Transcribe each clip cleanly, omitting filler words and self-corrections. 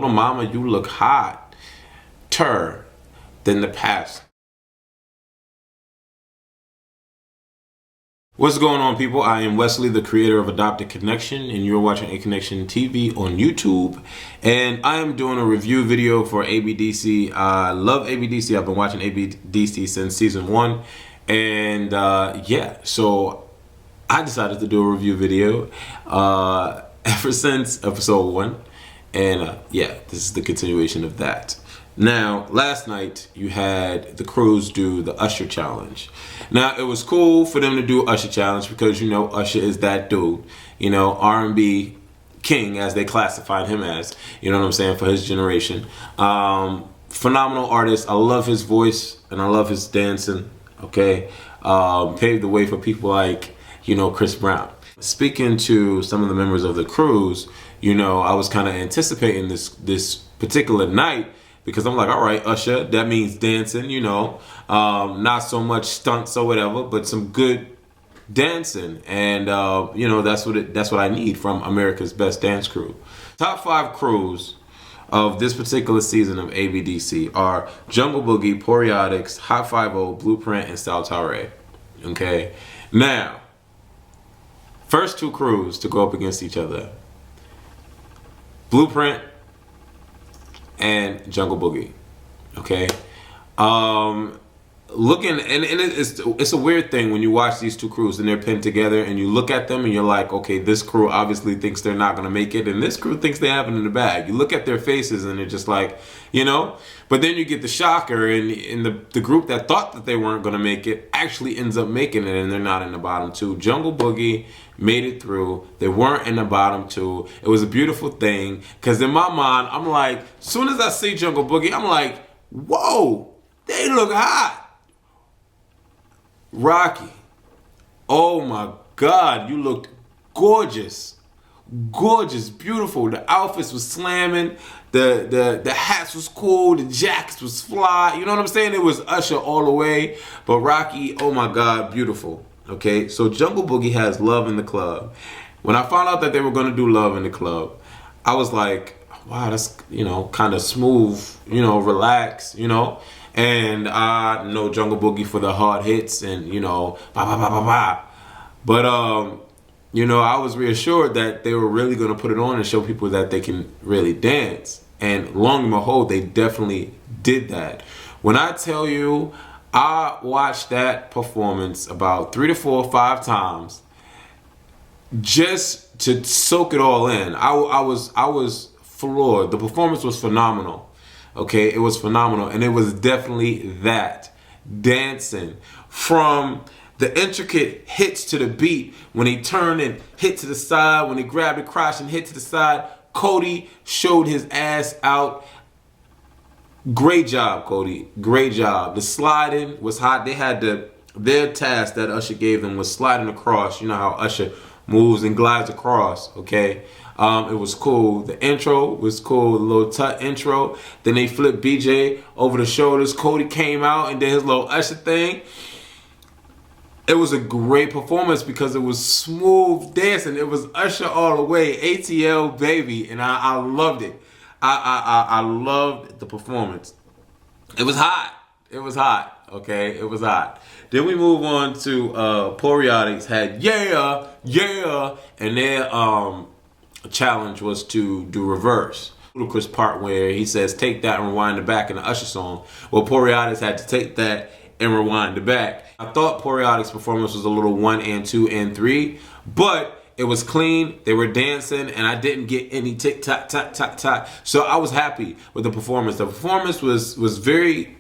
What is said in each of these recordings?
Mama, you look hotter than the past. What's going on, people? I am Wesley, the creator of Adopted Connection, and you're watching A Connection TV on YouTube. And I am doing a review video for ABDC. I love ABDC. I've been watching ABDC since season 1. And yeah, so I decided to do a review video ever since episode 1. And yeah, this is the continuation of that. Now, last night you had the crews do the Usher challenge. Now, it was cool for them to do Usher challenge because, you know, Usher is that dude, you know, R&B king, as they classified him as, you know what I'm saying, for his generation. Phenomenal artist. I love his voice and I love his dancing, okay? Paved the way for people like, you know, Chris Brown. Speaking to some of the members of the crews, you know, I was kind of anticipating this particular night, because I'm like, all right, Usher, that means dancing, you know, not so much stunts or whatever, but some good dancing, and you know, that's what I need from America's Best Dance Crew. Top 5 crews of this particular season of ABDC are Jungle Boogie, Poriotics, Hot 50, Blueprint, and Style Tare. Okay, now, first 2 crews to go up against each other: Blueprint and Jungle Boogie. Okay, looking, and it's a weird thing when you watch these 2 crews and they're pinned together and you look at them and you're like, okay, this crew obviously thinks they're not gonna make it, and this crew thinks they have it in the bag. You look at their faces and they're just like, you know, but then you get the shocker, and the group that thought that they weren't gonna make it actually ends up making it, and they're not in the bottom 2. Jungle Boogie made it through. They weren't in the bottom 2. It was a beautiful thing, because in my mind, I'm like, as soon as I see Jungle Boogie, I'm like, whoa, they look hot. Rocky, oh my God, you looked gorgeous. Gorgeous, beautiful. The outfits was slamming. The hats was cool. The jackets was fly. You know what I'm saying? It was Usher all the way. But Rocky, oh my God, beautiful. Okay, so Jungle Boogie has Love in the Club. When I found out that they were going to do Love in the Club, I was like, wow, that's, you know, kind of smooth, you know, relaxed, you know. And I know Jungle Boogie for the hard hits and, you know, ba ba ba ba ba. But, you know, I was reassured that they were really going to put it on and show people that they can really dance. And long and behold, they definitely did that. When I tell you, I watched that performance about 3 to 4 or 5 times just to soak it all in. I was floored. The performance was phenomenal. Okay, it was phenomenal, and it was definitely that dancing, from the intricate hits to the beat, when he turned and hit to the side, when he grabbed the crotch and hit to the side. Cody showed his ass out. Great job, Cody. Great job. The sliding was hot. They had their task that Usher gave them was sliding across. You know how Usher moves and glides across, okay? It was cool. The intro was cool, the little tut intro. Then they flipped BJ over the shoulders. Cody came out and did his little Usher thing. It was a great performance because it was smooth dancing. It was Usher all the way, ATL baby, and I loved it. I loved the performance. It was hot. It was hot. Okay, it was hot. Then we move on to Poriotics had Yeah, Yeah, and their challenge was to do reverse. Ludacris part where he says, take that and rewind it back in the Usher song. Well, Poriotics had to take that and rewind it back. I thought Poriotics' performance was a little 1 and 2 and 3, but it was clean. They were dancing, and I didn't get any tick tock tock tock tock. So I was happy with the performance. The performance was very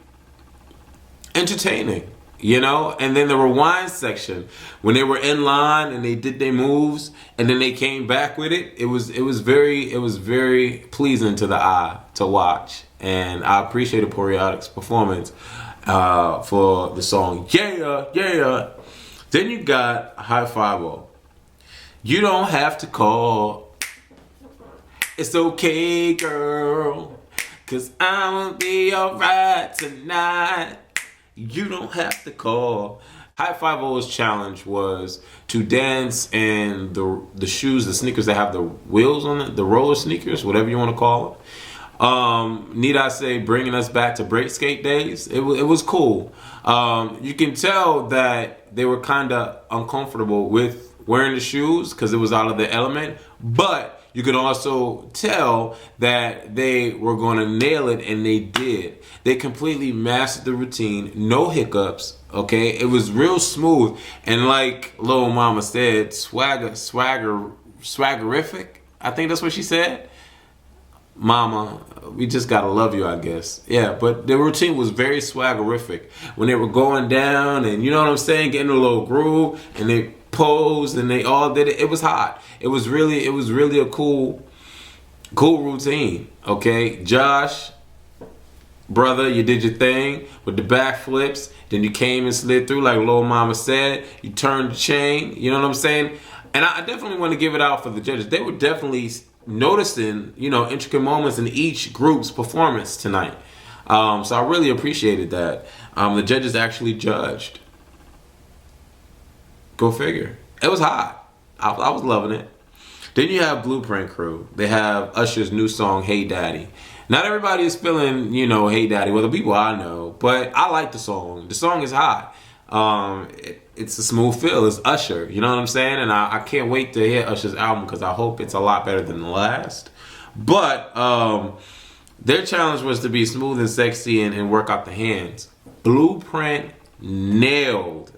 entertaining, you know. And then the rewind section, when they were in line and they did their moves, and then they came back with it. It was very pleasing to the eye to watch, and I appreciated Poriotics' performance for the song Yeah Yeah. Then you got High 50. You don't have to call. It's okay, girl, 'cause I'ma be alright tonight. You don't have to call. High 50's challenge was to dance in the shoes, the sneakers that have the wheels on it, the roller sneakers, whatever you want to call Need I say, bringing us back to break skate days. It was cool. You can tell that they were kind of uncomfortable with wearing the shoes because it was out of the element, but you could also tell that they were going to nail it, and they did. They completely mastered the routine, no hiccups. Okay, it was real smooth, and like Lil Mama said, swaggerific. I think that's what she said. Mama, we just gotta love you, I guess. Yeah, but the routine was very swaggerific when they were going down, and you know what I'm saying, getting a little groove, and they posed, and they all did it. It was hot. It was really a cool routine. Okay, Josh, brother, you did your thing with the backflips. Then you came and slid through like Lil Mama said. You turned the chain. You know what I'm saying? And I definitely want to give it out for the judges. They were definitely noticing, you know, intricate moments in each group's performance tonight. So I really appreciated that. The judges actually judged. Go figure. It was hot. I was loving it. Then you have Blueprint Crew. They have Usher's new song, Hey Daddy. Not everybody is feeling, you know, Hey Daddy. Well, the people I know. But I like the song. The song is hot. It's a smooth feel. It's Usher. You know what I'm saying? And I can't wait to hear Usher's album because I hope it's a lot better than the last. But their challenge was to be smooth and sexy and work out the hands. Blueprint nailed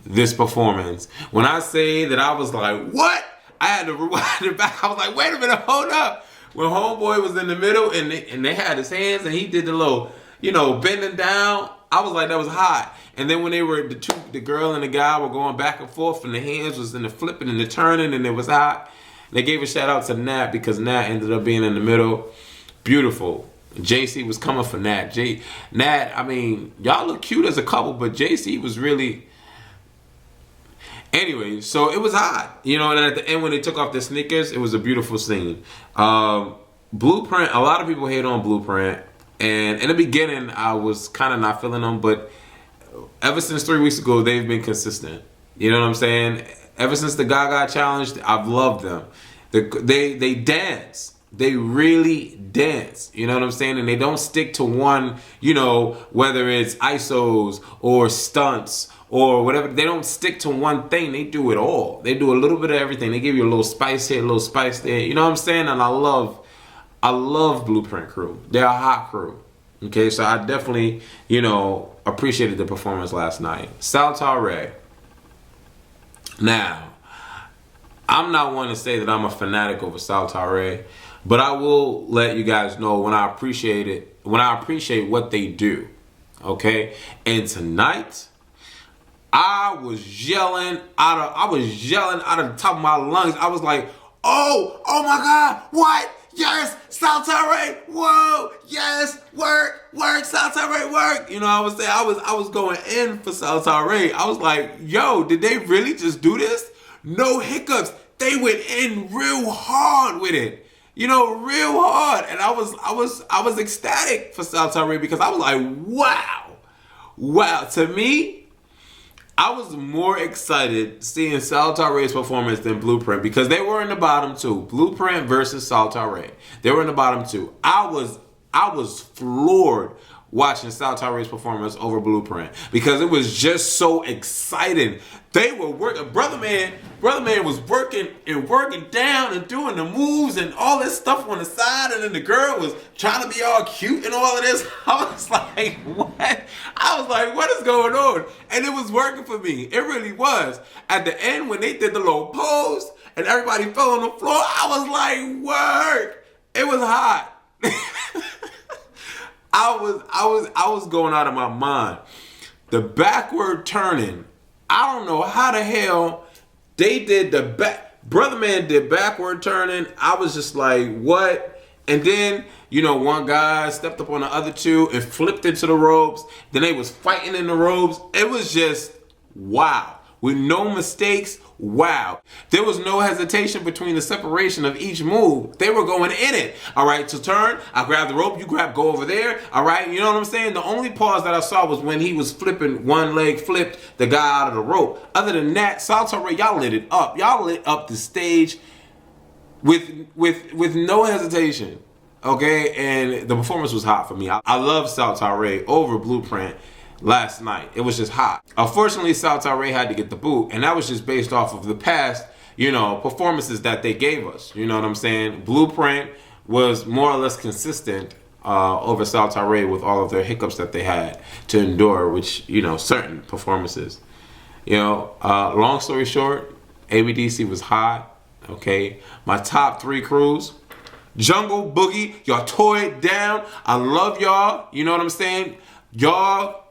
this performance. When I say that I was like, what? I had to rewind it back. I was like, wait a minute, hold up. When Homeboy was in the middle and they had his hands and he did the little, you know, bending down, I was like, that was hot. And then when they were, the girl and the guy were going back and forth and the hands was in the flipping and the turning and it was hot. They gave a shout out to Nat because Nat ended up being in the middle. Beautiful. JC was coming for Nat. Nat, I mean, y'all look cute as a couple, but JC was really... Anyway, so it was hot. You know, and at the end when they took off their sneakers, it was a beautiful scene. Blueprint, a lot of people hate on Blueprint. And in the beginning, I was kind of not feeling them, but ever since 3 weeks ago, they've been consistent. You know what I'm saying? Ever since the Gaga Challenge, I've loved them. They dance. They really dance. You know what I'm saying? And they don't stick to one, you know, whether it's ISOs or stunts or whatever. They don't stick to one thing. They do it all. They do a little bit of everything. They give you a little spice here, a little spice there. You know what I'm saying? And I love Blueprint Crew. They're a hot crew. Okay, so I definitely, you know, appreciated the performance last night. Saltar Ray. Now, I'm not one to say that I'm a fanatic over Saltar Ray, but I will let you guys know when I appreciate what they do. Okay? And tonight, I was yelling out of the top of my lungs. I was like, oh my God, what? Yes, Saltar Ray, whoa, yes, work, Saltar Ray, work. You know, I was going in for Saltar Ray. I was like, yo, did they really just do this? No hiccups. They went in real hard with it. You know, real hard. And I was ecstatic for Saltar Ray because I was like, wow. To me, I was more excited seeing Saltar Ray's performance than Blueprint because they were in the bottom two. Blueprint versus Saltar Ray. They were in the bottom two. I was floored watching Saltar Ray's performance over Blueprint because it was just so exciting. They were working. Brother Man was working down and doing the moves and all this stuff on the side, and then the girl was trying to be all cute and all of this. I was like, what? I was like, what is going on? And it was working for me. It really was. At the end, when they did the little pose and everybody fell on the floor, I was like, work. It was hot. I was going out of my mind. The backward turning. I don't know how the hell they did the back. Brother Man did backward turning. I was just like, what? And then, you know, one guy stepped up on the other two and flipped into the ropes. Then they was fighting in the ropes. It was just wow. With no mistakes, wow. There was no hesitation between the separation of each move. They were going in it. All right, to turn, I grab the rope, you go over there. All right, you know what I'm saying? The only pause that I saw was when he was flipping, one leg flipped the guy out of the rope. Other than that, Saltar Ray, y'all lit it up. Y'all lit up the stage with no hesitation. Okay, and the performance was hot for me. I love Salta Ray over Blueprint last night. It was just hot. Unfortunately, Salta Ray had to get the boot, and that was just based off of the past, performances that they gave us. You know what I'm saying? Blueprint was more or less consistent over Salta Ray with all of their hiccups that they had to endure, which, certain performances. Long story short, ABDC was hot. Okay, my top 3 crews. Jungle Boogie, y'all tore it down. I love y'all. You know what I'm saying? Y'all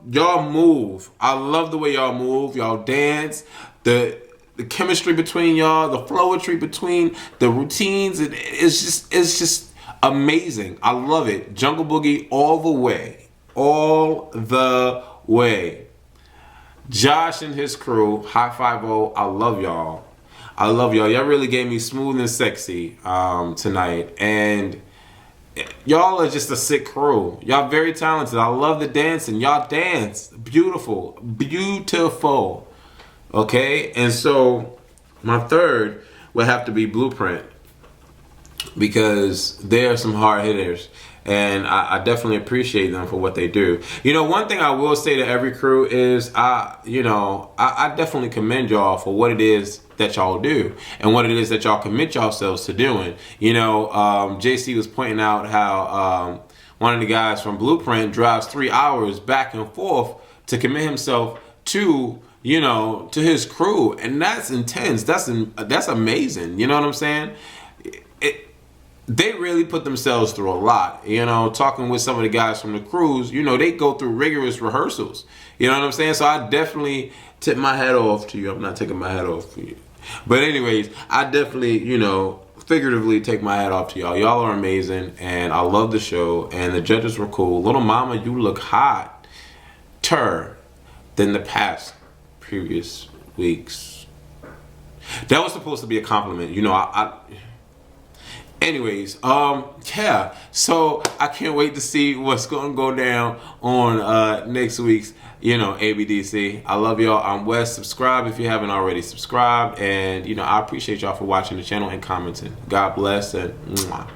move. I love the way y'all move. Y'all dance. The chemistry between y'all, the flowetry between the routines, it's just amazing. I love it. Jungle Boogie all the way. All the way. Josh and his crew, high 5-0. I love y'all. I love y'all. Y'all really gave me smooth and sexy tonight. And y'all are just a sick crew. Y'all very talented. I love the dancing. Y'all dance. Beautiful. Beautiful. Okay? And so my third would have to be Blueprint. Because they are some hard hitters. And I definitely appreciate them for what they do. One thing I will say to every crew is I definitely commend y'all for what it is that y'all do and what it is that y'all commit yourselves to doing. JC was pointing out how one of the guys from Blueprint drives 3 hours back and forth to commit himself to to his crew, and that's intense. That's amazing. You know what I'm saying? They really put themselves through a lot. Talking with some of the guys from the crews, they go through rigorous rehearsals. You know what I'm saying? So I definitely tip my hat off to you. I'm not taking my hat off for you. But anyways, I definitely, figuratively take my hat off to y'all. Y'all are amazing, and I love the show, and the judges were cool. Little Mama, you look hotter than the past previous weeks. That was supposed to be a compliment. Anyways, yeah, so I can't wait to see what's going to go down on next week's, ABDC. I love y'all. I'm Wes. Subscribe if you haven't already subscribed. And, I appreciate y'all for watching the channel and commenting. God bless and mwah.